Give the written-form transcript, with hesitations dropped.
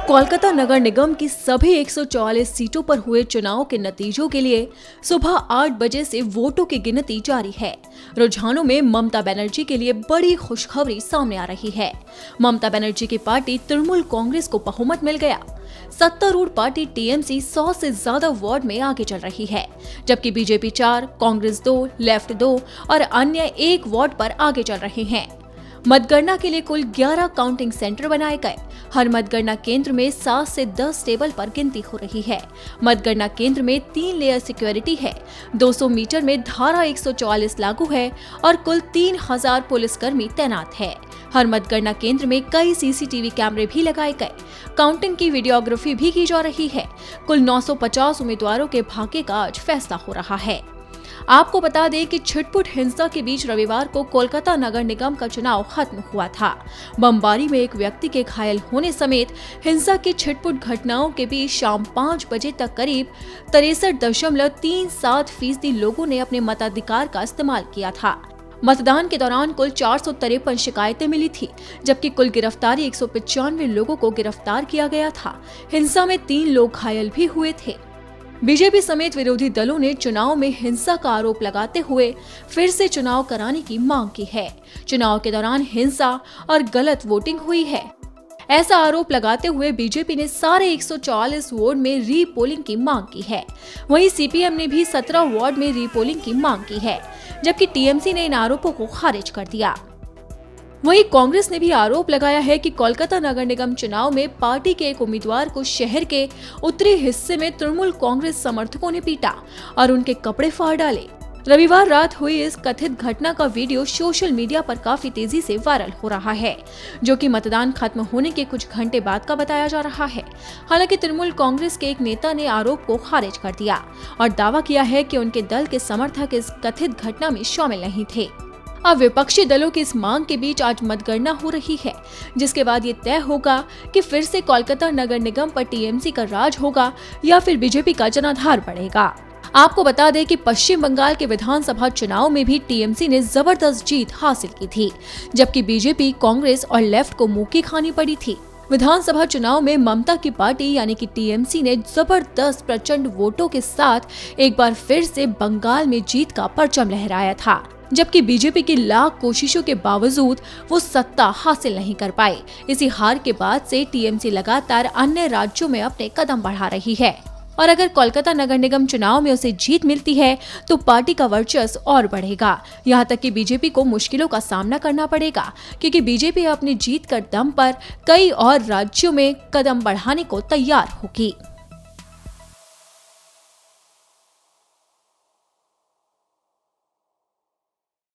कोलकाता नगर निगम की सभी 144 सीटों पर हुए चुनाव के नतीजों के लिए सुबह 8 बजे से वोटों की गिनती जारी है। रुझानों में ममता बनर्जी के लिए बड़ी खुशखबरी सामने आ रही है। ममता बनर्जी की पार्टी तृणमूल कांग्रेस को बहुमत मिल गया। सत्तारूढ़ पार्टी टीएमसी 100 से ज्यादा वार्ड में आगे चल रही है, जबकि बीजेपी 4, कांग्रेस 2, लेफ्ट 2 और अन्य 1 वार्ड पर आगे चल रहे हैं। मतगणना के लिए कुल 11 काउंटिंग सेंटर बनाए गए। हर मतगणना केंद्र में 7 से 10 टेबल पर गिनती हो रही है। मतगणना केंद्र में 3 लेयर सिक्योरिटी है। 200 मीटर में धारा 144 लागू है और कुल 3000 पुलिसकर्मी तैनात है। हर मतगणना केंद्र में कई सीसीटीवी कैमरे भी लगाए गए। काउंटिंग की वीडियोग्राफी भी की जा रही है। कुल 950 उम्मीदवारों के भाग्य का आज फैसला हो रहा है। आपको बता दें कि छिटपुट हिंसा के बीच रविवार को कोलकाता नगर निगम का चुनाव खत्म हुआ था। बमबारी में एक व्यक्ति के घायल होने समेत हिंसा की छिटपुट घटनाओं के बीच शाम 5 बजे तक करीब 63.37% लोगों ने अपने मताधिकार का इस्तेमाल किया था। मतदान के दौरान कुल 453 शिकायतें मिली थी, जबकि कुल गिरफ्तारी 195 लोगों को गिरफ्तार किया गया था। हिंसा में 3 लोग घायल भी हुए थे। बीजेपी समेत विरोधी दलों ने चुनाव में हिंसा का आरोप लगाते हुए फिर से चुनाव कराने की मांग की है। चुनाव के दौरान हिंसा और गलत वोटिंग हुई है, ऐसा आरोप लगाते हुए बीजेपी ने सारे 144 वार्ड में रीपोलिंग की मांग की है। वहीं सीपीएम ने भी 17 वार्ड में रीपोलिंग की मांग की है, जबकि टीएमसी ने इन आरोपों को खारिज कर दिया। वहीं कांग्रेस ने भी आरोप लगाया है कि कोलकाता नगर निगम चुनाव में पार्टी के एक उम्मीदवार को शहर के उत्तरी हिस्से में तृणमूल कांग्रेस समर्थकों ने पीटा और उनके कपड़े फाड़ डाले। रविवार रात हुई इस कथित घटना का वीडियो सोशल मीडिया पर काफी तेजी से वायरल हो रहा है, जो कि मतदान खत्म होने के कुछ घंटे बाद का बताया जा रहा है। हालांकि तृणमूल कांग्रेस के एक नेता ने आरोप को खारिज कर दिया और दावा किया है कि उनके दल के समर्थक इस कथित घटना में शामिल नहीं थे। अब विपक्षी दलों की इस मांग के बीच आज मतगणना हो रही है, जिसके बाद ये तय होगा कि फिर से कोलकाता नगर निगम पर टीएमसी का राज होगा या फिर बीजेपी का जनाधार बढ़ेगा। आपको बता दें कि पश्चिम बंगाल के विधानसभा चुनाव में भी टीएमसी ने जबरदस्त जीत हासिल की थी, जबकि बीजेपी, कांग्रेस और लेफ्ट को मुंह की खानी पड़ी थी। विधानसभा चुनाव में ममता की पार्टी यानी कि टीएमसी ने जबरदस्त प्रचंड वोटों के साथ एक बार फिर से बंगाल में जीत का परचम लहराया था, जबकि बीजेपी की लाख कोशिशों के बावजूद वो सत्ता हासिल नहीं कर पाई। इसी हार के बाद से टीएमसी लगातार अन्य राज्यों में अपने कदम बढ़ा रही है और अगर कोलकाता नगर निगम चुनाव में उसे जीत मिलती है तो पार्टी का वर्चस्व और बढ़ेगा। यहाँ तक कि बीजेपी को मुश्किलों का सामना करना पड़ेगा, क्योंकि बीजेपी अपनी जीत कर दम पर कई और राज्यों में कदम बढ़ाने को तैयार होगी।